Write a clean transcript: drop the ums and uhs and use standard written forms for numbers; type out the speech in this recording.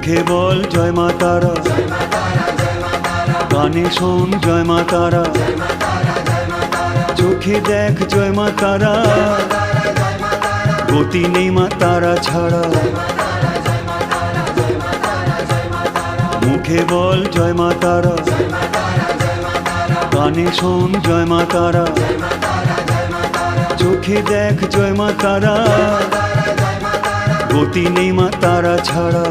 মুখে বল জয় মা তারা, কানে শোন জয় মা তারা, চোখে দেখ জয় মা তারা, গতি নেই মা তারা ছাড়া। মুখে বল জয় মা তারা, কানে শোন জয় মা তারা, চোখে দেখ জয় মা তারা, গতি নেই মা তারা ছাড়া।